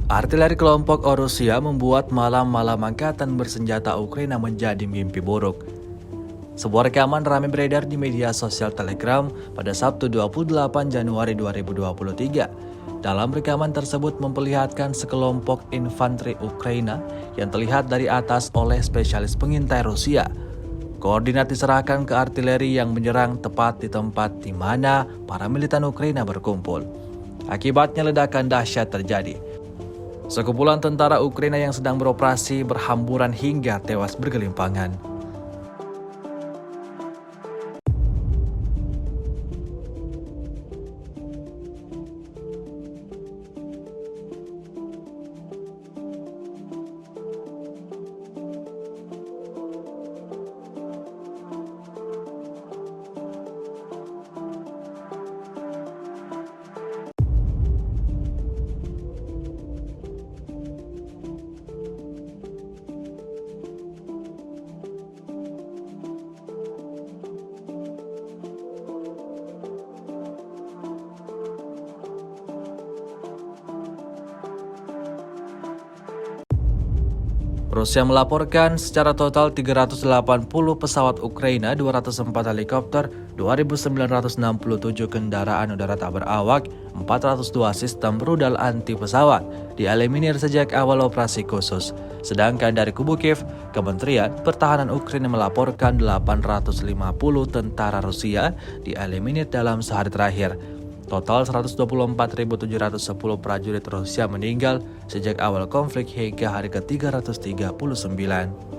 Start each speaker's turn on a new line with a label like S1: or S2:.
S1: Artileri kelompok Rusia membuat malam-malam angkatan bersenjata Ukraina menjadi mimpi buruk. Sebuah rekaman ramai beredar di media sosial Telegram pada Sabtu 28 Januari 2023. Dalam rekaman tersebut memperlihatkan sekelompok infanteri Ukraina yang terlihat dari atas oleh spesialis pengintai Rusia. Koordinat diserahkan ke artileri yang menyerang tepat di tempat di mana para militan Ukraina berkumpul. Akibatnya ledakan dahsyat terjadi. Sekumpulan tentara Ukraina yang sedang beroperasi berhamburan hingga tewas bergelimpangan. Rusia melaporkan secara total 380 pesawat Ukraina, 204 helikopter, 2.967 kendaraan udara tak berawak, 402 sistem rudal anti pesawat dieliminir sejak awal operasi khusus. Sedangkan dari kubu Kiev, Kementerian Pertahanan Ukraina melaporkan 850 tentara Rusia dieliminir dalam sehari terakhir. Total 124.710 prajurit Rusia meninggal sejak awal konflik hingga hari ke-339.